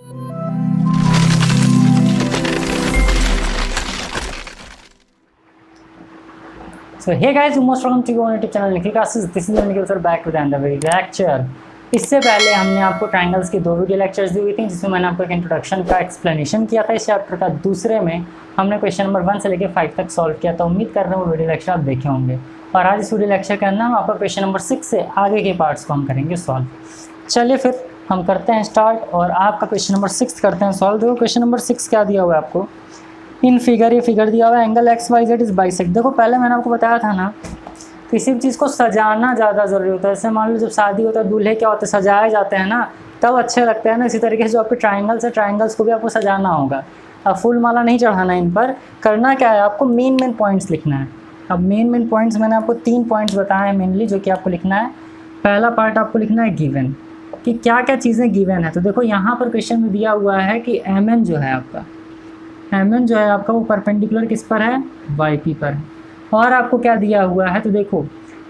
So hey guys, most welcome to your YouTube channel Nikhil Classes. This is Nikhil sir back with another video lecture. इससे पहले हमने आपको triangles की 2 video lectures दी हुई थी, जिसमें मैंने आपको एक इंट्रोडक्शन का एक्सप्लेनेशन किया था इस चैप्टर का। दूसरे में हमने क्वेश्चन नंबर 1 से लेकर 5 तक सॉल्व किया था। उम्मीद कर रहे हैं वो वीडियो लेक्चर आप देखे होंगे। और आज इस वीडियो लेक्चर के अंदर हम आपका क्वेश्चन नंबर 6 से आगे के पार्ट्स को हम करेंगे सॉल्व। चलिए फिर हम करते हैं स्टार्ट और आपका क्वेश्चन नंबर 6 करते हैं सॉल्व। देखो क्वेश्चन नंबर 6 क्या दिया हुआ है आपको इन फिगर, ये फिगर दिया हुआ है angle X Y Z is bisect. देखो पहले मैंने आपको बताया था ना, किसी भी चीज़ को सजाना ज़्यादा ज़रूरी होता है। जैसे मान लो जब शादी होता है, दूल्हे क्या होते हैं, सजाए जाते हैं ना, तब अच्छे लगते हैं ना। इसी तरीके से जो आपके ट्राइंगल्स है, ट्राइंगल्स को भी आपको सजाना होगा। अब फूल माला नहीं चढ़ाना इन पर, करना क्या है, आपको मेन पॉइंट्स लिखना है। अब मेन पॉइंट्स मैंने आपको 3 पॉइंट्स बताए हैं मेनली, जो कि आपको लिखना है। पहला पार्ट आपको लिखना है गिवन, कि क्या क्या चीज़ें गिवन है। तो देखो यहाँ पर क्वेश्चन में दिया हुआ है कि एम एन जो है आपका वो परपेंडिकुलर किस पर है, वाई पी पर है। और आपको क्या दिया हुआ है, तो देखो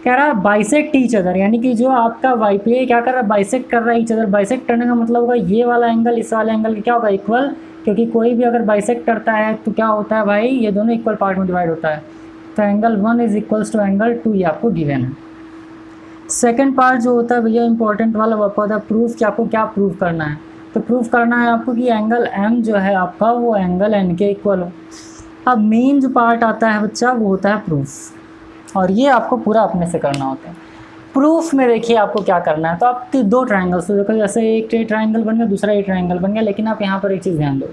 कह रहा है बाइसेक्ट ईच अदर, यानी कि जो आपका वाई पी है क्या कर रहा है, बाइसेक्ट कर रहा है ईच अदर। बाइसेक्ट करने का मतलब होगा ये वाला एंगल इस वाले एंगल के क्या होगा, इक्वल। क्योंकि कोई भी अगर बाइसेक्ट करता है तो क्या होता है भाई, ये दोनों इक्वल पार्ट में डिवाइड होता है। तो angle 1 is equals to angle 2, ये आपको गिवन है। सेकेंड पार्ट जो होता है भैया इंपॉर्टेंट वाला, वो होता है प्रूफ, कि आपको क्या प्रूव करना है। तो प्रूफ करना है आपको कि एंगल एम जो है आपका वो एंगल एन के इक्वल हो। अब मेन जो पार्ट आता है बच्चा वो होता है प्रूफ, और ये आपको पूरा अपने से करना होता है। प्रूफ में देखिए आपको क्या करना है, तो आप 2 ट्राइंगल्स, तो देखो जैसे एक ट्राइंगल बन गया, दूसरा ये ट्राइंगल बन गया। लेकिन आप यहाँ पर एक चीज़ ध्यान दो,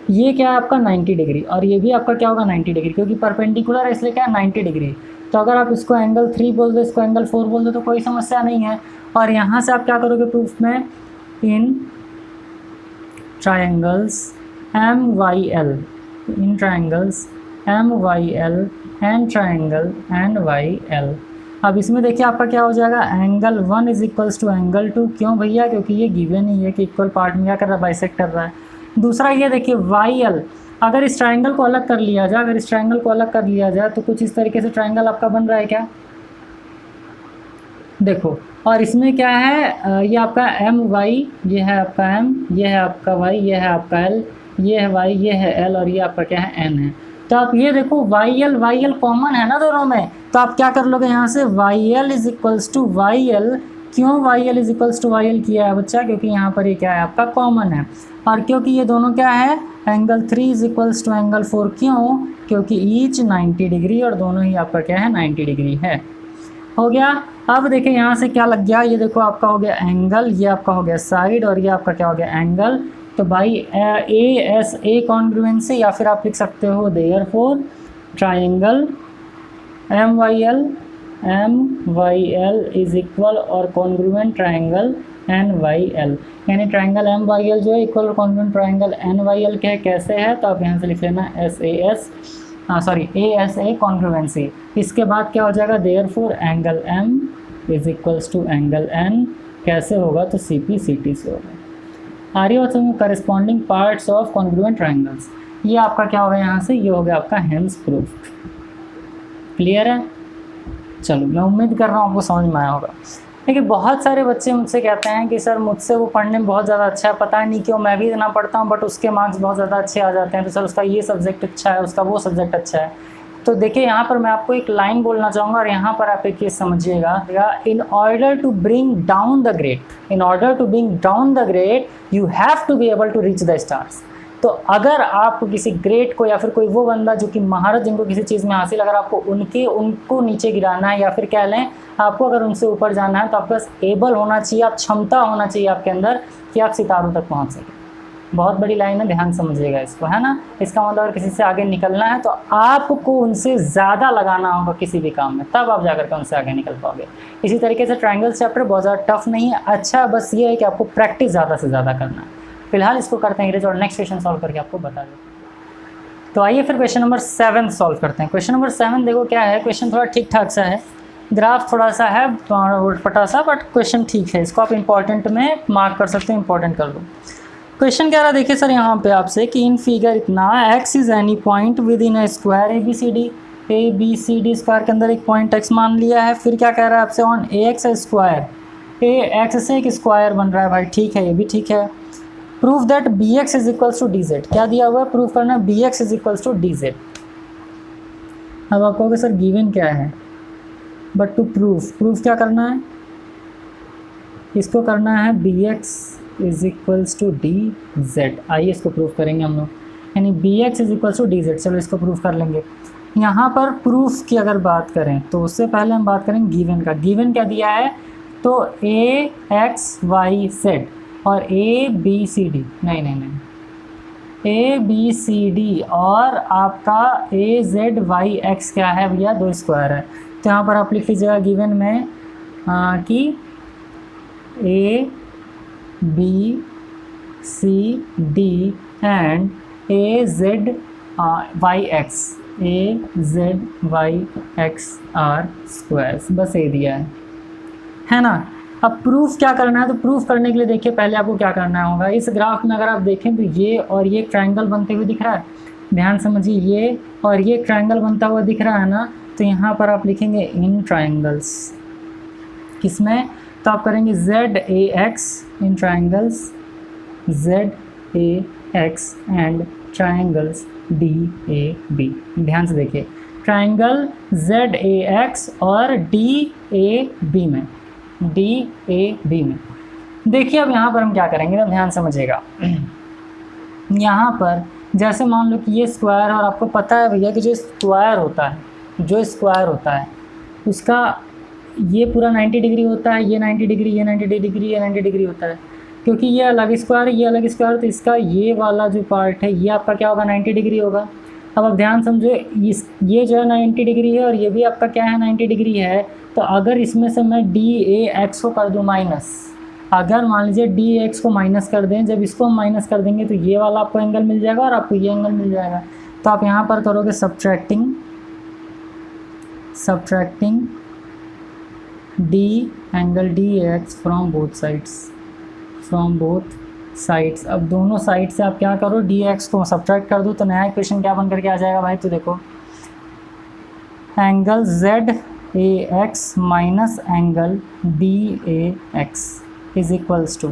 ये क्या है आपका 90 डिग्री, और ये भी आपका क्या होगा 90 डिग्री, क्योंकि परपेंडिकुलर है इसलिए क्या है 90 डिग्री। तो अगर आप इसको एंगल 3 बोल दो, इसको एंगल 4 बोल दो, तो कोई समस्या नहीं है। और यहाँ से आप क्या करोगे प्रूफ में, in triangles MYL, in triangles MYL and triangle NYL। अब इसमें देखिए आपका क्या हो जाएगा, angle 1 is equals to angle 2। क्यों भैया, क्योंकि ये गिवन ही है कि इक्वल पार्ट में क्या कर रहा है, बाइसेक्ट कर रहा है। दूसरा ये देखिए YL, अगर इस ट्राइंगल को अलग कर लिया जाए, तो कुछ इस तरीके से ट्राइंगल आपका बन रहा है क्या, देखो। और इसमें क्या है, ये आपका MY, ये है आपका M, ये है आपका Y, ये है आपका L, ये है Y, ये है L, और ये आपका क्या है N है। तो आप ये देखो YL कॉमन है ना दोनों में, तो आप क्या कर लोगे यहाँ से YL is equals to YL। क्यों YL is equals to YL किया है बच्चा, क्योंकि यहाँ पर ये क्या है आपका कॉमन है। और क्योंकि ये दोनों क्या है, angle 3 is equals to angle 4। क्यों, क्योंकि ईच 90 डिग्री, और दोनों ही आपका क्या है 90 डिग्री है। हो गया। अब देखिए यहाँ से क्या लग गया, ये देखो आपका हो गया एंगल, ये आपका हो गया साइड, और ये आपका क्या हो गया एंगल। तो भाई ASA कॉन्ग्रुएंसी, या फिर आप लिख सकते हो therefore triangle MYL is equal और कॉन्ग्रुएंट ट्राइंगल NYL, यानी ट्राइंगल MYL जो है इक्वल और कॉन्ग्रुएंट ट्राइंगल NYL के कैसे है, तो आप यहाँ से लिख लेना ASA कॉन्ग्रुएंसी। इसके बाद क्या हो जाएगा, therefore angle M is equals to angle N कैसे होगा, तो CP/CT से होगा। Are you also corresponding parts of congruent triangles, ये आपका क्या होगा यहाँ से, ये हो गया आपका हेंस प्रूफ। क्लियर है। चलो मैं उम्मीद कर रहा हूँ आपको समझ में आया होगा। देखिए बहुत सारे बच्चे मुझसे कहते हैं कि सर मुझसे वो पढ़ने में बहुत ज़्यादा अच्छा है, पता नहीं क्यों, मैं भी इतना पढ़ता हूँ बट उसके मार्क्स बहुत ज़्यादा अच्छे आ जाते हैं। तो सर उसका ये सब्जेक्ट अच्छा है, उसका वो सब्जेक्ट अच्छा है। तो देखिए यहाँ पर मैं आपको एक लाइन बोलना चाहूँगा, और यहाँ पर आप एक चीज़ समझिएगा, in order to bring down the great you have to be able to reach the stars. तो अगर आप किसी ग्रेट को, या फिर कोई वो बंदा जो कि महारत जिनको किसी चीज़ में हासिल, अगर आपको उनको नीचे गिराना है, या फिर कह लें आपको अगर उनसे ऊपर जाना है, तो आपके पास एबल होना चाहिए, आप क्षमता होना चाहिए आपके अंदर कि आप सितारों तक पहुँच सकें। बहुत बड़ी लाइन है, ध्यान समझिएगा इसको, है ना। इसका मतलब अगर किसी से आगे निकलना है तो आपको उनसे ज़्यादा लगाना होगा किसी भी काम में, तब आप जाकर के उनसे आगे निकल पाओगे। इसी तरीके से ट्राइंगल चैप्टर बहुत ज़्यादा टफ नहीं है, अच्छा बस ये है कि आपको प्रैक्टिस ज़्यादा से ज़्यादा करना है। फिलहाल इसको करते हैं और नेक्स्ट क्वेश्चन सॉल्व करके आपको बता देते हैं। तो आइए फिर क्वेश्चन नंबर 7 सॉल्व करते हैं। क्वेश्चन नंबर 7 देखो क्या है, क्वेश्चन थोड़ा ठीक ठाक सा है, ग्राफ थोड़ा सा है उटपटा सा, बट क्वेश्चन ठीक है। इसको आप इंपॉर्टेंट में मार्क कर सकते हो, इंपॉर्टेंट कर लो। क्वेश्चन कह रहा है देखिए सर यहाँ पे आपसे कि इन फिगर इतना x is any point with in a square ABCD square के अंदर एक पॉइंट x मान लिया है। फिर क्या कह रहा है आपसे, ऑन AX स्क्वायर, AX से एक स्क्वायर बन रहा है भाई, ठीक है, ये भी ठीक है। Proof that B X is equals to D Z, क्या दिया हुआ है, प्रूफ करना B X is equals to D Z. अब आप कहोगे सर गिवन क्या है, बट टू प्रूफ क्या करना है, इसको करना है B X is equals to D Z. आइए इसको प्रूफ करेंगे हम लोग, यानी B X is equals to D Z. चलो इसको प्रूफ कर लेंगे। यहाँ पर प्रूफ की अगर बात करें तो उससे पहले हम बात करेंगे गिवन का। गिवन क्या दिया है, तो ए एक्स वाई जेड और ए बी सी डी, नहीं ए बी सी डी और आपका ए जेड वाई एक्स क्या है भैया, 2 स्क्वायर है। तो यहाँ पर आप लिख लीजिएगा गिवन में कि A B C D and A Z Y X, A Z Y X are squares, बस ये दिया है ना। अब प्रूफ क्या करना है, तो प्रूफ करने के लिए देखिए पहले आपको क्या करना होगा, इस ग्राफ में अगर आप देखें तो ये और ये ट्रायंगल बनते हुए दिख रहा है, ध्यान समझिए, ये और ये ट्रायंगल बनता हुआ दिख रहा है ना। तो यहाँ पर आप लिखेंगे इन ट्रायंगल्स, किसमें, तो आप करेंगे Z A X in triangles Z A X and triangles D A B. ध्यान से देखिए, ट्रायंगल जेड ए एक्स और डी ए बी में, डी ए बी में। देखिए अब यहाँ पर हम क्या करेंगे ना, ध्यान समझिएगा। यहाँ पर जैसे मान लो कि ये स्क्वायर, और आपको पता है भैया कि जो स्क्वायर होता है उसका ये पूरा 90 डिग्री होता है, ये 90 डिग्री, ये 90 डिग्री, ये 90 डिग्री होता है, क्योंकि ये अलग स्क्वायर है, ये अलग स्क्वायर, तो इसका ये वाला जो पार्ट है ये आपका क्या होगा, 90 डिग्री होगा। अब आप ध्यान समझो, ये जो है 90 डिग्री है और ये भी आपका क्या है, 90 डिग्री है। तो अगर इसमें से मैं डी ए एक्स को कर दूँ माइनस, अगर मान लीजिए डी एक्स को माइनस कर दें, जब इसको हम माइनस कर देंगे तो ये वाला आपको एंगल मिल जाएगा और आपको ये एंगल मिल जाएगा। तो आप यहाँ पर करोगे subtracting D angle D x from both sides. अब दोनों साइड से आप क्या करो, डी एक्स को सब्ट्रैक्ट कर दो, तो नया इक्वेशन क्या बन करके आ जाएगा भाई, तो देखो angle Z A X minus angle D A X is equals to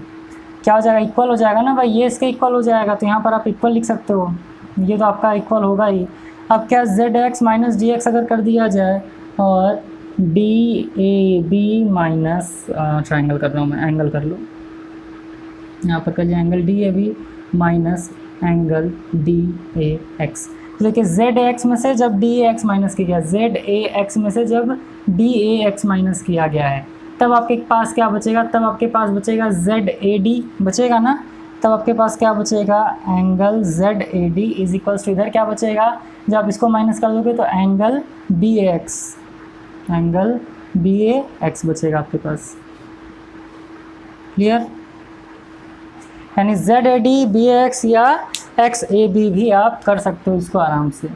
क्या हो जाएगा, इक्वल हो जाएगा ना भाई, ये इसके इक्वल हो जाएगा। तो यहाँ पर आप इक्वल लिख सकते हो, ये तो आपका इक्वल होगा ही। अब क्या Z X minus D X अगर कर दिया जाए और D A B minus triangle कर रहा हूँ मैं, एंगल कर लो यहाँ पर, करिए angle D A B minus angle D A X. तो देखिए जेड ए एक्स में से जब डी ए एक्स माइनस किया गया, जेड ए एक्स में से जब डी ए एक्स माइनस किया गया है, तब आपके पास क्या बचेगा, तब आपके पास बचेगा जेड ए डी बचेगा ना। तब आपके पास क्या बचेगा, angle Z A D is equals to, इधर क्या बचेगा, जब आप इसको माइनस कर दोगे तो एंगल बी ए एक्स बचेगा आपके पास। क्लियर, यानी Z A D B X या एक्स ए बी भी आप कर सकते हो इसको आराम से।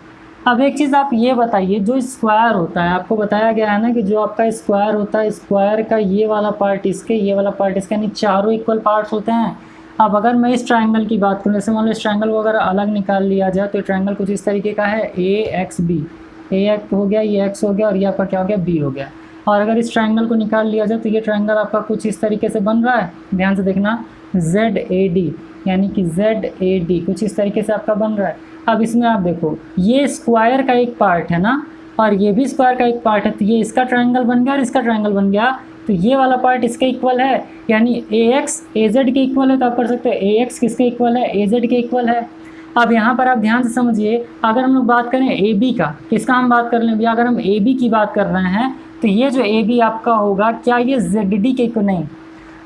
अब एक चीज़ आप ये बताइए, जो स्क्वायर होता है, आपको बताया गया है ना कि जो आपका स्क्वायर होता है, स्क्वायर का ये वाला पार्ट इसके, ये वाला पार्ट इसके, यानी चारों इक्वल पार्ट्स होते हैं। अब अगर मैं इस ट्रायंगल की बात करूँ, जैसे मान लो इस ट्रायंगल को अगर अलग निकाल लिया जाए तो ट्रायंगल कुछ इस तरीके का है, ए एक्स बी, ए एक्स हो गया, ये एक्स हो गया और ये आपका क्या हो गया, बी हो गया। और अगर इस ट्रायंगल को निकाल लिया जाए तो ये ट्रायंगल आपका कुछ इस तरीके से बन रहा है, ध्यान से देखना, जेड ए डी, यानी कि जेड ए डी कुछ इस तरीके से आपका बन रहा है। अब इसमें आप देखो, ये स्क्वायर का एक पार्ट है ना, और ये भी स्क्वायर का एक पार्ट है, तो ये इसका ट्रायंगल बन गया और इसका ट्रायंगल बन गया, तो ये वाला पार्ट इसके इक्वल है, यानी ए एक्स ए जेड के इक्वल है। तो आप कर सकते हो ए एक्स किसके इक्वल है, ए जेड के इक्वल है। अब यहाँ पर आप ध्यान से समझिए, अगर हम लोग बात करें ए बी का, किसका हम बात कर लें भैया, अगर हम ए बी की बात कर रहे हैं तो ये जो ए बी आपका होगा, क्या ये जेड डी के इक्वल, नहीं,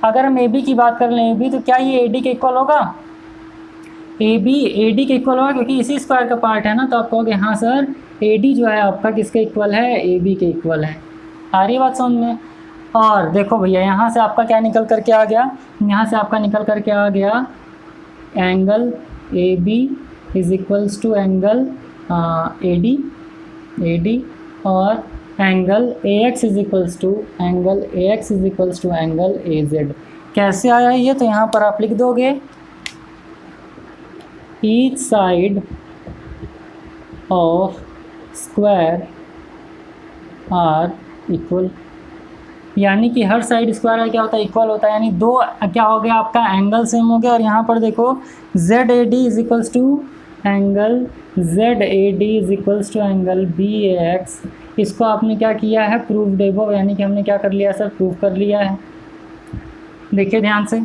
अगर हम ए बी की बात कर लें ए बी, तो क्या ये ए डी के इक्वल होगा, ए बी ए डी के इक्वल होगा, क्योंकि इसी स्क्वायर का पार्ट है ना। तो आप कहोगे हाँ सर, ए डी जो है आपका किसके इक्वल है, ए बी के इक्वल है। आ रही बात समझ में। और देखो भैया, यहाँ से आपका क्या निकल करके आ गया, यहाँ से आपका निकल करके आ गया angle A B is equals to angle A D, और angle A X is equals to angle A Z. कैसे आया ये, तो यहाँ पर आप लिख दोगे each side of square are equal, यानी कि हर साइड स्क्वायर का क्या होता है, इक्वल होता है, यानी दो क्या हो गया आपका एंगल सेम हो गया। और यहाँ पर देखो ZAD is equals to angle ZAD is equals to angle BAX। इसको आपने क्या किया है, प्रूफ डेबो, यानी कि हमने क्या कर लिया सर, प्रूफ कर लिया है। देखिए ध्यान से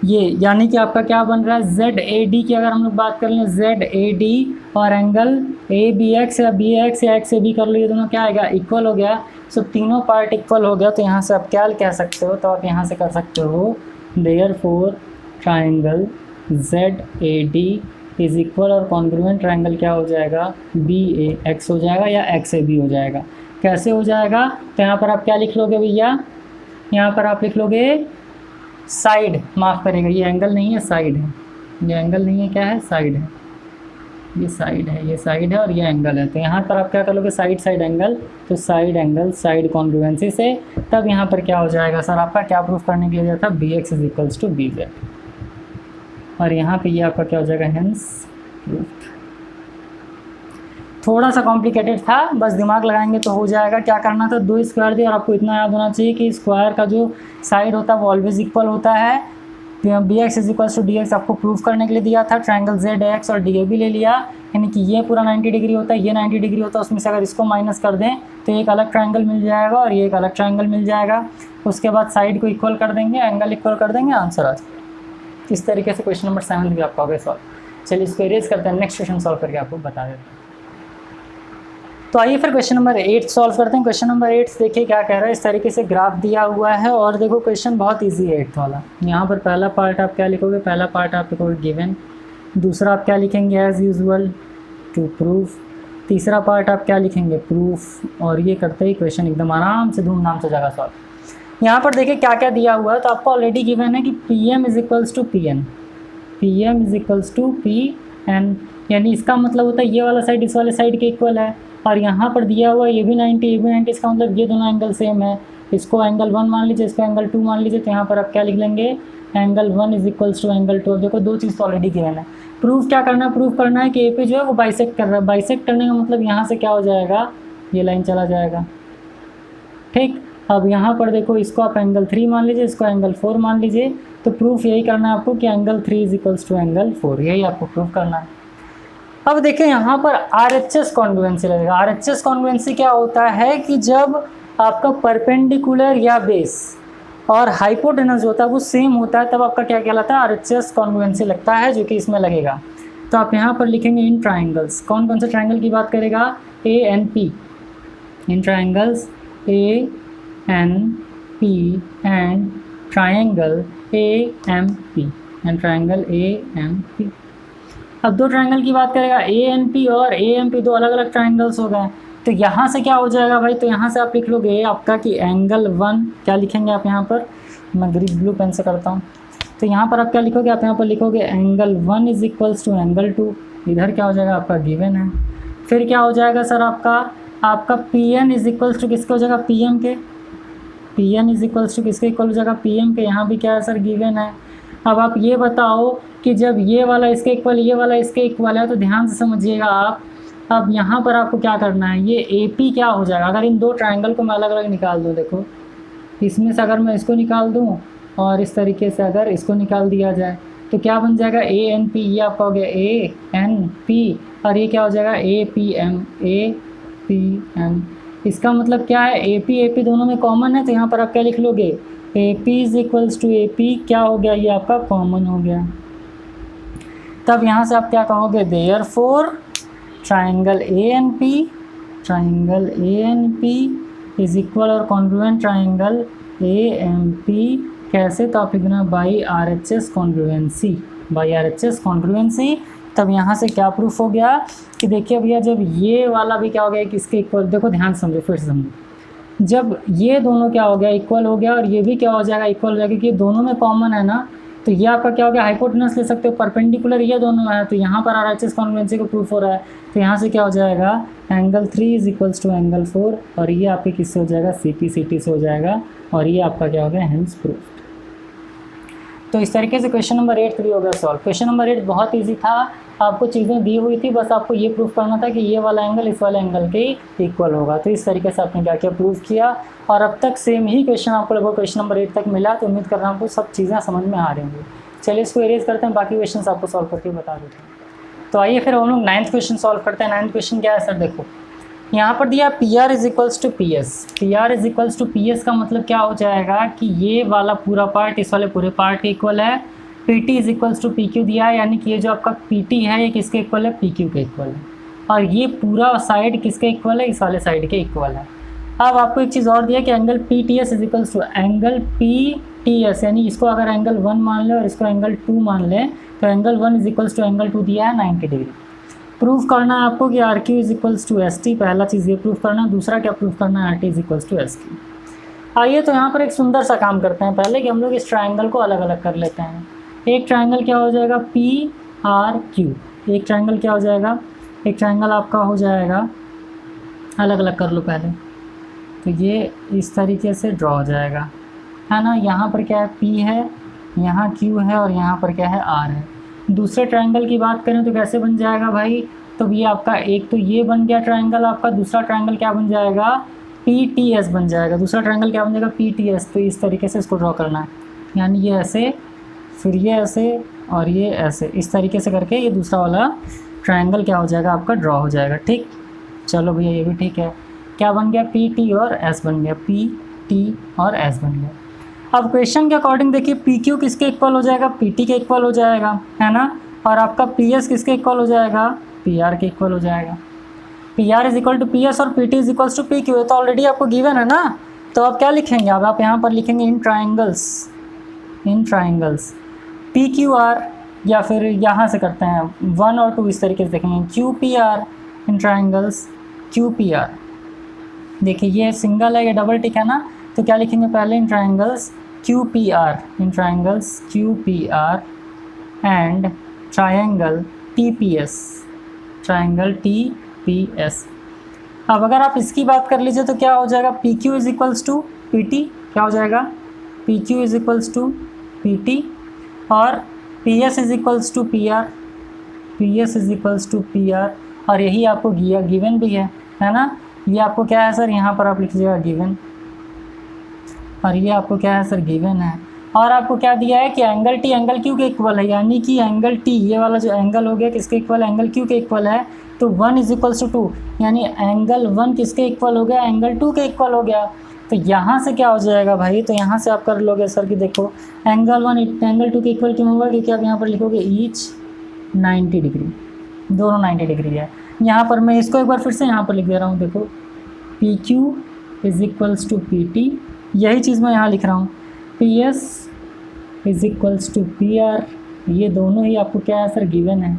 ये, यानी कि आपका क्या बन रहा है, ZAD की अगर हम लोग बात कर लें, ZAD और एंगल ABX या BX या XAB कर लो, ये दोनों क्या आएगा, इक्वल हो गया। सो तीनों पार्ट इक्वल हो गया, तो यहाँ से आप क्या कह सकते हो, तो आप यहाँ से कर सकते हो therefore triangle ZAD is equal और कॉन्ग्रुएंट ट्राइंगल क्या हो जाएगा, BAX हो जाएगा या XAB हो जाएगा। कैसे हो जाएगा, तो यहाँ पर आप क्या लिख लोगे भैया, यहाँ पर आप लिख लोगे साइड, माफ़ करेगा ये एंगल नहीं है, साइड है, ये एंगल नहीं है, क्या है, साइड है, ये साइड है, ये साइड है और ये एंगल है। तो यहाँ पर आप क्या कर लोगे, साइड साइड एंगल, तो साइड एंगल साइड कॉन्ग्रुएंसी से, तब यहाँ पर क्या हो जाएगा सर, आपका क्या प्रूफ करने के लिए दिया था, BX is equals to BZ। और यहाँ पे ये आपका क्या हो जाएगा, हेंस प्रूफ। थोड़ा सा कॉम्प्लिकेटेड था, बस दिमाग लगाएंगे तो हो जाएगा। क्या करना था, दो स्क्वायर दिए और आपको इतना याद होना चाहिए कि स्क्वायर का जो साइड होता है वो ऑलवेज इक्वल होता है। BX is equals to DX आपको प्रूफ करने के लिए दिया था। ट्राइंगल ZAX और DAB ले लिया, यानी कि ये पूरा 90 डिग्री होता है, ये 90 डिग्री होता है, उसमें से अगर इसको माइनस कर दें तो एक अलग ट्राइंगल मिल जाएगा और ये एक अलग ट्राइंगल मिल जाएगा। उसके बाद साइड को इक्वल कर देंगे, एंगल इक्वल कर देंगे, आंसर आ जाएगा। इस तरीके से क्वेश्चन नंबर 7 भी आपका हो गया सॉल्व। चलिए इसको इरेज करते हैं, नेक्स्ट क्वेश्चन सॉल्व करके आपको बता देते हैं। तो आइए फिर क्वेश्चन नंबर 8 सॉल्व करते हैं। क्वेश्चन नंबर 8 देखिए क्या कह रहा है, इस तरीके से ग्राफ दिया हुआ है और देखो क्वेश्चन बहुत इजी है 8th वाला। यहाँ पर पहला पार्ट आप क्या लिखोगे, पहला पार्ट आप लिखोगे गिवन, दूसरा आप क्या लिखेंगे एज यूजुअल टू प्रूफ, तीसरा पार्ट आप क्या लिखेंगे प्रूफ, और ये करते ही क्वेश्चन एकदम आराम से धूमधाम से जाएगा सॉल्व। यहाँ पर देखिए क्या क्या दिया हुआ है, तो आपको ऑलरेडी गिवन है कि PM is equals to PN, PM is equals to PN, यानी इसका मतलब होता है ये वाला साइड इस वाले साइड के इक्वल है। और यहाँ पर दिया हुआ ये भी 90 ये भी 90, इसका मतलब ये दोनों एंगल सेम है। इसको एंगल 1 मान लीजिए, इसको एंगल 2 मान लीजिए, तो यहाँ पर आप क्या लिख लेंगे, angle 1 is equals to angle 2। देखो दो चीज़ तो ऑलरेडी गिवन है। प्रूफ क्या करना है, प्रूफ करना है कि AP जो है वो बाइसेक्ट कर रहा है। बाइसेक्ट करने का मतलब यहाँ से क्या हो जाएगा, ये लाइन चला जाएगा, ठीक। अब यहाँ पर देखो इसको आप एंगल 3 मान लीजिए, इसको एंगल 4 मान लीजिए, तो प्रूफ यही करना है आपको कि angle 3 is equals to angle 4, यही आपको प्रूफ करना है। अब देखिए यहाँ पर RHS कॉन्ग्रुएंसी लगेगा। RHS कॉन्ग्रुएंसी क्या होता है कि जब आपका परपेंडिकुलर या बेस और हाइपोटेनस होता है वो सेम होता है, तब आपका क्या कहलाता है, RHS कॉन्ग्रुएंसी लगता है, जो कि इसमें लगेगा। तो आप यहाँ पर लिखेंगे इन ट्राइंगल्स, कौन कौन से ट्राइंगल की बात करेगा, ANP, in triangles ANP and triangle AMP and triangle AMP। अब दो ट्राइंगल की बात करेगा, ANP और AMP, दो अलग अलग ट्राइंगल्स हो गए। तो यहाँ से क्या हो जाएगा भाई, तो यहाँ से आप लिख लोगे आपका कि एंगल 1, क्या लिखेंगे आप यहाँ पर, मैं ग्रीन ब्लू पेन से करता हूँ। तो यहाँ पर आप क्या लिखोगे, आप यहाँ पर लिखोगे angle 1 is equals to angle 2, इधर क्या हो जाएगा आपका गिवन है। फिर क्या हो जाएगा सर आपका PN इज इक्वल्स टू किसके हो जाएगा, PM के, PN इज इक्वल्स टू किसके इक्वल हो जाएगा, PM के। यहाँ भी क्या है सर, गिवन है। अब आप ये बताओ कि जब ये वाला इसके इक्वल, ये वाला इसके इक्वल है, तो ध्यान से समझिएगा आप। अब यहाँ पर आपको क्या करना है, ये AP क्या हो जाएगा, अगर इन दो ट्राइंगल को मैं अलग अलग निकाल दूँ, देखो इसमें से अगर मैं इसको निकाल दूँ और इस तरीके से अगर इसको निकाल दिया जाए तो क्या बन जाएगा, ANP, ये आपका हो गया ANP, और ये क्या हो जाएगा APM। इसका मतलब क्या है, AP दोनों में कॉमन है, तो यहाँ पर आप क्या लिख लोगे, AP is equals to AP, क्या हो गया, ये आपका कॉमन हो गया। तब यहाँ से आप क्या कहोगे, therefore triangle ANP is equal और कॉन्ग्रुएंट ट्राइंगल AMP। कैसे, तो आप लिखना बाई RHS कॉन्ग्रुएंसी। तब यहाँ से क्या प्रूफ हो गया कि देखिए भैया, जब ये वाला भी क्या हो गया, किसके इक्वल, देखो ध्यान से समझो, फिर से समझो, जब ये दोनों क्या हो गया, इक्वल हो गया, और ये भी क्या हो जाएगा, इक्वल हो जाएगा, क्योंकि दोनों में कॉमन है ना, तो ये आपका क्या हो गया, हाइपोटेनस ले सकते हो, परपेंडिकुलर ये दोनों है, तो यहाँ पर RHS कॉन्ग्रुएंसी को प्रूफ हो रहा है। तो यहाँ से क्या हो जाएगा, angle 3 is equals to angle 4, और ये आपके किससे हो जाएगा, CP से हो जाएगा, और ये आपका क्या हो गया, हेंस प्रूफ। तो इस तरीके से क्वेश्चन नंबर 8 भी हो गया सॉल्व। क्वेश्चन नंबर 8 बहुत ईजी था, आपको चीज़ें दी हुई थी, बस आपको ये प्रूफ करना था कि ये वाला एंगल इस वाले एंगल के इक्वल होगा। तो इस तरीके से आपने क्या किया, प्रूफ किया। और अब तक सेम ही क्वेश्चन आपको लगभग क्वेश्चन नंबर 8 तक मिला। तो उम्मीद कर रहा हूँ आपको सब चीज़ें समझ में आ रही होंगी। चलिए इसको एरेज करते हैं, बाकी क्वेश्चन आपको सॉल्व करके बता देते हैं। तो आइए फिर हम लोग 9th क्वेश्चन सॉल्व करते हैं। 9th क्वेश्चन क्या है सर, देखो यहाँ पर दिया P R is equals to P S. P R is equals to P S का मतलब क्या हो जाएगा कि ये वाला पूरा पार्ट इस वाले पूरे पार्ट के इक्वल है। P T is equals to P Q दिया है, यानी कि ये जो आपका पी टी है ये किसके इक्वल है, पी क्यू के इक्वल है। और ये पूरा साइड किसके इक्वल है, इस वाले साइड के इक्वल है। अब आपको एक चीज़ और दिया कि angle P T S is equals to angle P T S, यानी इसको अगर एंगल 1 मान लें और इसको एंगल 2 मान लें तो angle 1 is equals to angle 2 दिया है 90 डिग्री। प्रूफ करना है आपको कि R Q is equals to S T, पहला चीज़ ये प्रूफ करना है। दूसरा क्या प्रूफ करना है, R T is equals to S Q. आइए तो यहाँ पर एक सुंदर सा काम करते हैं पहले कि हम लोग इस ट्राइंगल को अलग अलग कर लेते हैं। एक ट्राइंगल क्या हो जाएगा, पी आर क्यू। एक ट्राइंगल क्या हो जाएगा, एक ट्राइंगल आपका हो जाएगा, अलग अलग कर लो पहले। तो ये इस तरीके से ड्रॉ हो जाएगा, है ना। यहाँ पर क्या है, पी है, यहाँ क्यू है और यहाँ पर क्या है, आर है। दूसरे ट्रायंगल की बात करें तो कैसे बन जाएगा भाई, तो ये आपका एक तो ये बन गया ट्रायंगल आपका, दूसरा ट्रायंगल क्या बन जाएगा, पी टी एस बन जाएगा। दूसरा ट्रायंगल क्या बन जाएगा, पी टी एस। तो इस तरीके से इसको ड्रॉ करना है, यानी ये ऐसे, फिर ये ऐसे और ये ऐसे, इस तरीके से करके ये दूसरा वाला ट्रायंगल क्या हो जाएगा, आपका ड्रॉ हो जाएगा। ठीक, चलो भैया ये भी ठीक है। क्या बन गया, पी टी और एस बन गया, पी टी और एस बन गया। अब क्वेश्चन के अकॉर्डिंग देखिए, पी क्यू किसके इक्वल हो जाएगा, पी टी के इक्वल हो जाएगा, है ना। और आपका पी एस किसके इक्वल हो जाएगा, पी आर के इक्वल हो जाएगा। P R is equal to P S और P T is equals to P Q, ये तो ऑलरेडी आपको गिवन है ना। तो अब क्या लिखेंगे, अब आप यहाँ पर लिखेंगे इन ट्राइंगल्स पी क्यू आर, या फिर यहाँ से करते हैं 1 और 2, इस तरीके से देखेंगे Q P R in triangles Q P R. देखिए ये सिंगल है, ये डबल टिक है ना, तो क्या लिखेंगे पहले, in triangles Q P R, in triangles Q P R and triangle T P S, triangle T P S. अब अगर आप इसकी बात कर लीजिए तो क्या हो जाएगा, P Q is equals to P T, क्या हो जाएगा, P Q is equals to P T, और P S is equals to P R, P S is equals to P R. और यही आपको गिवन भी है ना। ये आपको क्या है सर, यहाँ पर आप लिख लीजिएगा गिवन, और ये आपको क्या है सर, गिवन है। और आपको क्या दिया है कि एंगल टी एंगल क्यू के इक्वल है, यानी कि एंगल टी ये वाला जो एंगल हो गया किसके इक्वल, एंगल क्यू के इक्वल है। तो 1 इज इक्वल्स टू 2, यानी एंगल 1 किसके इक्वल हो गया, एंगल 2 के इक्वल हो गया। तो यहाँ से क्या हो जाएगा भाई, तो यहाँ से आप कर लोगे सर कि देखो एंगल 1 एंगल 2 के इक्वल क्यों होगा, क्योंकि आप यहाँ पर लिखोगे ईच 90 डिग्री, दोनों 90 डिग्री है। यहाँ पर मैं इसको एक बार फिर से यहाँ पर लिख दे रहा हूँ, देखो P Q is equals to P T, यही चीज़ मैं यहाँ लिख रहा हूँ, P S is equals to P R, ये दोनों ही आपको क्या है सर, गिवन है।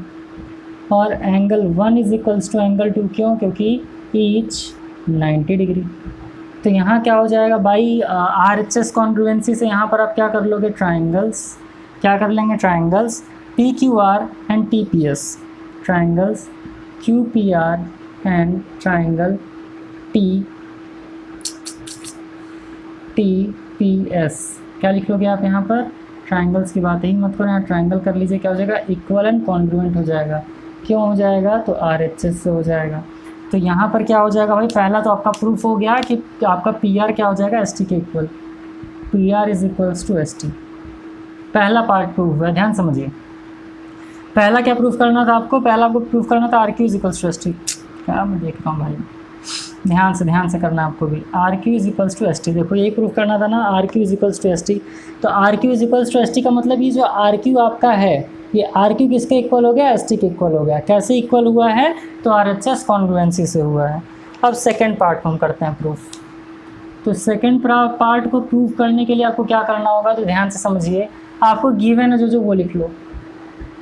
और angle 1 is equals to angle 2, क्यों, क्योंकि ईच 90 डिग्री। तो यहाँ क्या हो जाएगा भाई, आर एच एस कॉन्ग्रुएंसी से यहाँ पर आप क्या कर लोगे, ट्राइंगल्स, क्या कर लेंगे, triangles P Q R and T P S, triangles Q P R and triangle T P S. क्या लिख लोगे आप यहाँ पर, ट्राइंगल्स की बात ही मत करो, यहाँ ट्राइंगल कर लीजिए, क्या हो जाएगा, इक्वल एंड कॉन्ग्रुएंट हो जाएगा। क्यों हो जाएगा, तो आर एच एस से हो जाएगा। तो यहाँ पर क्या हो जाएगा भाई, पहला तो आपका प्रूफ हो गया कि आपका पी आर क्या हो जाएगा, एस टी के equal, P R is equals to S T. पहला पार्ट प्रूफ है, ध्यान समझिए। पहला क्या प्रूफ करना था आपको, पहला आपको प्रूफ करना था R Q is equals to S T. क्या मैं देख रहा हूँ भाई, ध्यान से करना आपको भी, R Q is equals to S T. देखो यही प्रूफ करना था ना, R Q is equals to S T. तो R Q is equals to S T का मतलब ये जो आर क्यू आपका है, ये आर क्यू किसके इक्वल हो गया, एस टी के इक्वल हो गया। कैसे इक्वल हुआ है, तो आर एच एस कॉन्ग्रुएंसी से हुआ है। अब सेकेंड पार्ट हम करते हैं प्रूफ। तो सेकेंड पार्ट को प्रूफ करने के लिए आपको क्या करना होगा, तो ध्यान से समझिए, आपको गिवन है जो वो लिख लो,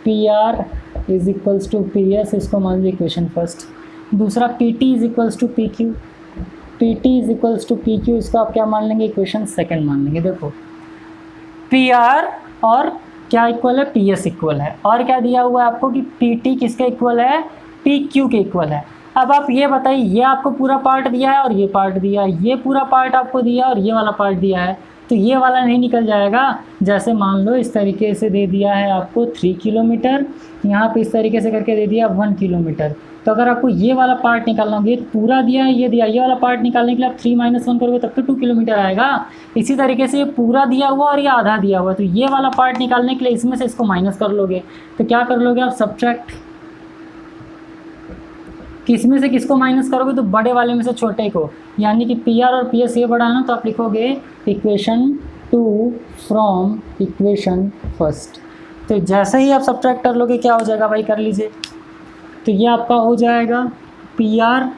P R is equals to P S, इसको मान लीजिए इक्वेशन फर्स्ट। दूसरा P T is equals to P Q, P T is equals to P Q, इसको आप क्या मान लेंगे, इक्वेशन सेकंड मान लेंगे। देखो पी आर और क्या इक्वल है, पी एस इक्वल है, और क्या दिया हुआ है आपको कि पी टी किसके इक्वल है, पी क्यू के इक्वल है। अब आप ये बताइए, ये आपको पूरा पार्ट दिया है और ये पार्ट दिया है, ये पूरा पार्ट आपको दिया है और ये वाला पार्ट दिया है, तो ये वाला नहीं निकल जाएगा। जैसे मान लो इस तरीके से दे दिया है आपको 3 किलोमीटर, यहाँ पे इस तरीके से करके दे दिया 1 किलोमीटर। तो अगर आपको ये वाला पार्ट निकालना होगा, ये पूरा दिया है, ये दिया, ये वाला पार्ट निकालने के लिए आप 3 - 1 करोगे तब तो 2 किलोमीटर आएगा। इसी तरीके से ये पूरा दिया हुआ और ये आधा दिया हुआ, तो ये वाला पार्ट निकालने के लिए इसमें से इसको माइनस कर लोगे। तो क्या कर लोगे आप, सब्ट्रैक्ट, किसमें से किसको माइनस करोगे, तो बड़े वाले में से छोटे को, यानी कि PR और PS ये बड़ा है ना, तो आप लिखोगे इक्वेशन 2 फ्रॉम इक्वेशन 1। तो जैसे ही आप सब्ट्रैक्ट कर लोगे क्या हो जाएगा भाई, कर लीजिए। तो ये आपका हो जाएगा PR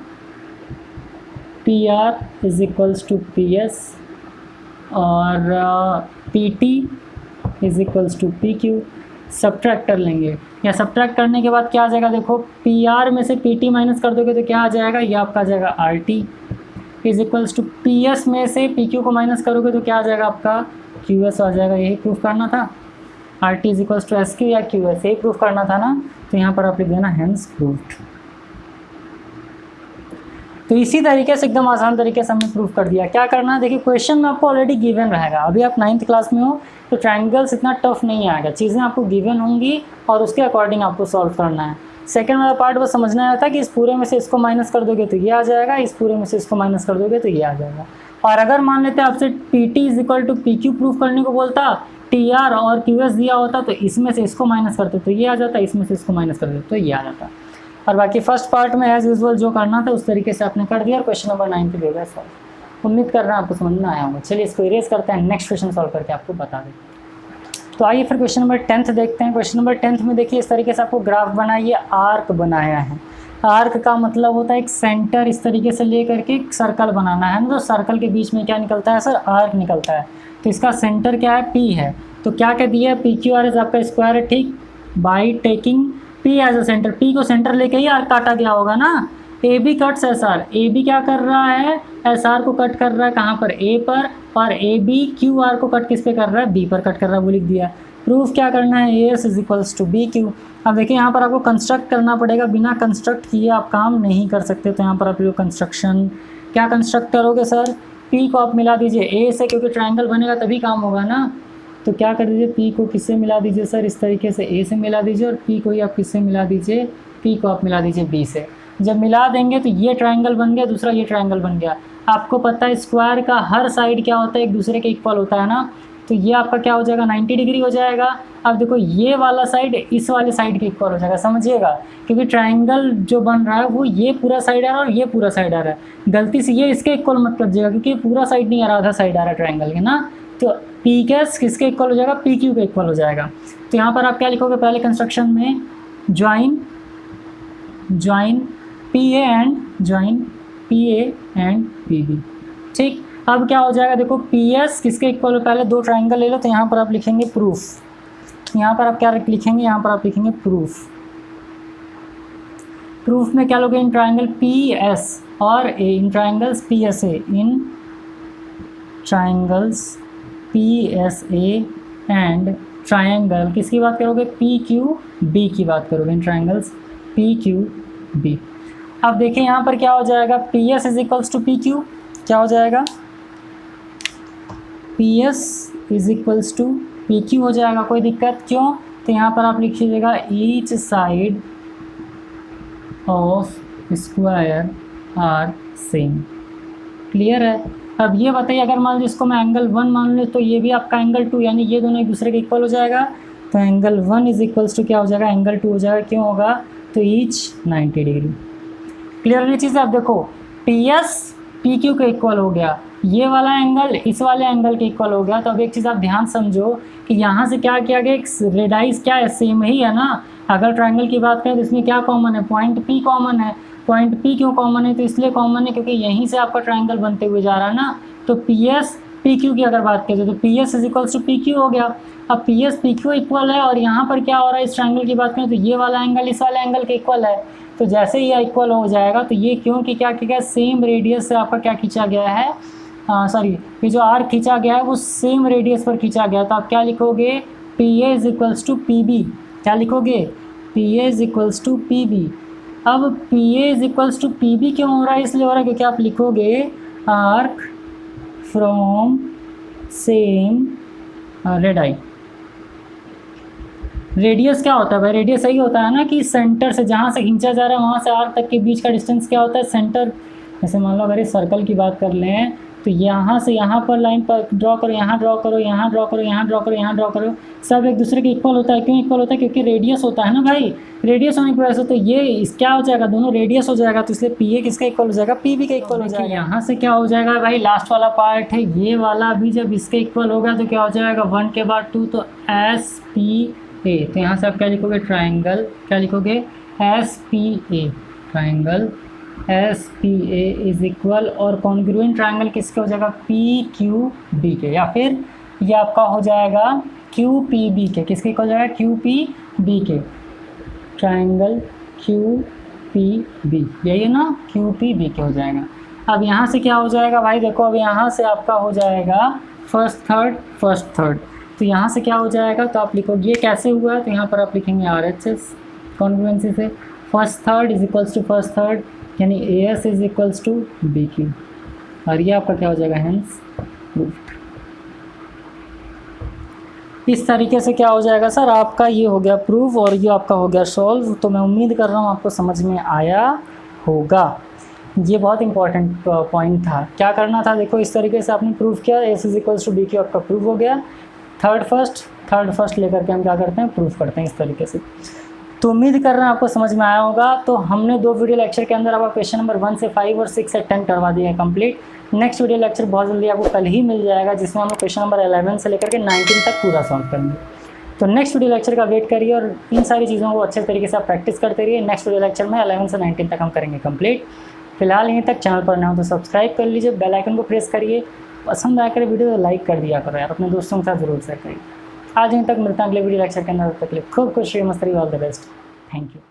is equals to PS और PT is equals to PQ। Subtract कर लेंगे, या सब्ट्रैक्ट करने के बाद क्या आ जाएगा, देखो PR में से PT माइनस कर दोगे तो क्या आ जाएगा, ये आपका आ जाएगा RT is equals to PS में से PQ को माइनस करोगे तो क्या आ जाएगा आपका QS आ जाएगा। यही प्रूफ करना था, RT is equals to SQ या QS, यही प्रूफ करना था ना। तो यहाँ पर आप लिख देना हैंस प्रूफ्ड। तो इसी तरीके से एकदम आसान तरीके से हमने प्रूफ कर दिया। क्या करना है, देखिए क्वेश्चन में आपको ऑलरेडी गिवन रहेगा। अभी आप 9th क्लास में हो तो ट्रायंगल्स इतना टफ नहीं आएगा, चीज़ें आपको गिवन होंगी और उसके अकॉर्डिंग आपको सॉल्व करना है। सेकंड वाला पार्ट बस समझना आया था कि इस पूरे में से इसको माइनस कर दोगे तो ये आ जाएगा, इस पूरे में से इसको माइनस कर दोगे तो ये आ जाएगा। और अगर मान लेते आपसे PT is equal to PQ proof करने को बोलता, TR और QS दिया होता तो इसमें से इसको माइनस करते तो ये आ जाता, इसमें से इसको माइनस कर देते तो ये आ जाता। और बाकी फर्स्ट पार्ट में एज यूजुअल जो करना था उस तरीके से आपने कर दिया और क्वेश्चन नंबर 9 पे दे गया सॉल्व। उम्मीद कर रहा हूँ आपको समझ में आया होगा। चलिए इसको इरेज करते हैं, नेक्स्ट क्वेश्चन सॉल्व करके आपको बता दें। तो आइए फिर क्वेश्चन नंबर 10th देखते हैं। क्वेश्चन नंबर 10th में देखिए इस तरीके से आपको ग्राफ बनाइए, आर्क बनाया है। आर्क का मतलब होता है एक सेंटर इस तरीके से ले करके एक सर्कल बनाना है ना, तो सर्कल के बीच में क्या निकलता है सर, आर्क निकलता है। तो इसका सेंटर क्या है, P है। तो क्या कह दिया, PQR इज आपका स्क्वायर है, ठीक। By taking P as a center, P को सेंटर लेके ही आर्क काटा गया होगा ना। AB कट्स SR, AB क्या कर रहा है, SR को कट कर रहा है कहाँ पर, A पर, और AB QR को कट किस पे कर रहा है, B पर कट कर रहा है, वो लिख दिया। प्रूफ क्या करना है, AS is equals to BQ। अब देखिए यहाँ पर आपको कंस्ट्रक्ट करना पड़ेगा, बिना कंस्ट्रक्ट किए आप काम नहीं कर सकते। तो यहाँ पर आप लोग कंस्ट्रक्शन क्या कंस्ट्रक्ट करोगे सर, P को आप मिला दीजिए A से, क्योंकि ट्रायंगल बनेगा तभी काम होगा ना। तो क्या कर दीजिए, P को किससे मिला दीजिए सर, इस तरीके से A से मिला दीजिए, और P को ही आप किससे मिला दीजिए, P को आप मिला दीजिए B से। जब मिला देंगे तो ये ट्रायंगल बन गया, दूसरा ये ट्रायंगल बन गया। आपको पता है स्क्वायर का हर साइड क्या होता है, एक दूसरे के इक्वल होता है ना। तो ये आपका क्या हो जाएगा, 90 डिग्री हो जाएगा। अब देखो ये वाला साइड इस वाले साइड के इक्वल हो जाएगा, समझिएगा, क्योंकि ट्रायंगल जो बन रहा है वो ये पूरा साइड आ रहा है और ये पूरा साइड आ रहा है। गलती से ये इसके इक्वल मत करिएगा, क्योंकि पूरा साइड नहीं आ रहा, आधा साइड आ रहा है ट्रायंगल के ना। तो PQ किसके इक्वल हो जाएगा, PQ के इक्वल हो जाएगा। तो यहाँ पर आप क्या लिखोगे, पहले कंस्ट्रक्शन में ज्वाइन PA एंड PB, ठीक। अब क्या हो जाएगा, देखो PS किसके इक्वल हो, पहले दो ट्रायंगल ले लो। तो यहाँ पर आप लिखेंगे प्रूफ, यहाँ पर आप क्या लिखेंगे, यहाँ पर आप लिखेंगे प्रूफ। प्रूफ में क्या लोगे, इन ट्रायंगल PS और A, in triangles PSA, in triangles PSA and triangle किसकी बात करोगे, PQB की बात करोगे, इन ट्रायंगल्स PQB। अब देखिए यहाँ पर क्या हो जाएगा, PS is equals to PQ, क्या हो जाएगा, PS is equals to PQ हो जाएगा। कोई दिक्कत क्यों, तो यहाँ पर आप लिख लीजिएगा each side of square are same. Clear है। अब ये बताइए, अगर मान लो इसको मैं एंगल 1 मान लूँ तो ये भी आपका एंगल 2, यानी ये दोनों एक दूसरे के इक्वल हो जाएगा। तो एंगल 1 इज इक्वल्स टू क्या हो जाएगा, एंगल 2 हो जाएगा। क्यों होगा, तो ईच 90 डिग्री। क्लियर है चीज़। अब देखो PS PQ के इक्वल हो गया, ये वाला एंगल इस वाले एंगल के इक्वल हो गया। तो अब एक चीज़ आप ध्यान समझो कि यहाँ से क्या किया गया, एक रेडाइस क्या है, सेम ही है ना। अगर ट्रायंगल की बात करें तो इसमें क्या कॉमन है, पॉइंट P कॉमन है। पॉइंट P क्यों कॉमन है, तो इसलिए कॉमन है क्योंकि यहीं से आपका ट्रायंगल बनते हुए जा रहा है ना। तो PS PQ की अगर बात करें तो PS is equals to PQ हो गया। अब PS PQ इक्वल है, और यहाँ पर क्या हो रहा है, इस ट्रायंगल की बात करें तो ये वाला एंगल इस वाले एंगल के इक्वल है। तो जैसे ही ये इक्वल हो जाएगा तो ये क्योंकि क्या किया गया, सेम रेडियस से आपका क्या खींचा गया है, सॉरी ये जो आर्क खींचा गया है वो सेम रेडियस पर खींचा गया। तो आप क्या लिखोगे, PA is equals to PB। क्या लिखोगे, PA is equals to PB। अब PA is equals to PB क्यों हो रहा है, इसलिए हो रहा है क्योंकि आप लिखोगे arc from same radii. Radius क्या होता है भाई? रेडियस यही होता है ना कि सेंटर से जहाँ से खींचा जा रहा है वहाँ से आर तक के बीच का डिस्टेंस क्या होता है? सेंटर। जैसे मान लो अगर इस सर्कल की बात कर लें तो यहाँ से यहाँ पर लाइन पर ड्रॉ करो, यहाँ ड्रॉ करो, यहाँ ड्रॉ करो, यहाँ ड्रॉ करो, यहाँ ड्रॉ करो, सब एक दूसरे के इक्वल होता है। क्यों इक्वल होता है? क्योंकि रेडियस होता है ना भाई। रेडियस होने की वजह से तो ये क्या हो जाएगा? दोनों रेडियस हो जाएगा, तो इसलिए पी ए किसका इक्वल हो जाएगा? पी बी का इक्वल हो जाएगा। यहाँ से क्या हो जाएगा भाई? लास्ट वाला पार्ट है ये वाला भी जब इसके इक्वल होगा तो क्या हो जाएगा? 1 के बाद 2, तो एस पी ए। तो यहाँ से आप क्या लिखोगे? ट्राइंगल। क्या लिखोगे? S P A. Triangle S P A is equal, और कॉन्ग्रुएंट ट्राइंगल किसके हो जाएगा? पी क्यू बी के, या फिर ये आपका हो जाएगा क्यू पी बी के। किसके इक्वल हो जाएगा? क्यू पी बी के। ट्राइंगल क्यू पी बी, यही है ना? क्यू पी बी के हो जाएगा। अब यहाँ से क्या हो जाएगा भाई? देखो अब यहाँ से आपका हो जाएगा फर्स्ट थर्ड, फर्स्ट थर्ड। तो यहाँ से क्या हो जाएगा? तो आप लिखोगे ये कैसे हुआ है, तो यहाँ पर आप लिखेंगे आर एच एस कॉन्ग्रुएंसी से। First third is equals to first third, यानी A S is equals to B Q, और ये आपका क्या हो जाएगा? Hence proved. इस तरीके से क्या हो जाएगा सर? आपका ये हो गया प्रूफ और ये आपका हो गया सॉल्व। तो मैं उम्मीद कर रहा हूँ आपको समझ में आया होगा। ये बहुत इंपॉर्टेंट पॉइंट था। क्या करना था? देखो इस तरीके से आपने प्रूफ किया, S is equals to B Q आपका प्रूफ हो गया। थर्ड फर्स्ट लेकर के हम क्या करते हैं? प्रूफ करते हैं इस तरीके से। तो उम्मीद कर रहे हैं आपको समझ में आया होगा। तो हमने 2 वीडियो लेक्चर के अंदर आपका क्वेश्चन नंबर 1 से 5 और 6 से 10 करवा दिया है कंप्लीट। नेक्स्ट वीडियो लेक्चर बहुत जल्दी आपको कल ही मिल जाएगा, जिसमें हम लोग क्वेश्चन नंबर 11 से लेकर के 19 तक पूरा सॉल्व करेंगे। तो नेक्स्ट वीडियो लेक्चर का वेट करिए और इन सारी चीज़ों को अच्छे तरीके से आप प्रैक्टिस करते रहिए। नेक्स्ट वीडियो लेक्चर में 11 से 19 तक हम करेंगे कंप्लीट। फिलहाल यहीं तक। चैनल पर ना हो तो सब्सक्राइब कर लीजिए, बेल आइकन को प्रेस करिए। पसंद आया करे वीडियो तो लाइक कर दिया करो यार, अपने दोस्तों के साथ जरूर शेयर करिए। आज यहीं तक, मिलता है अगले वीडियो लेक्चर के अंदर। तक के लिए खूब खुश रहिए, मस्त रहिए, all the best. Thank you.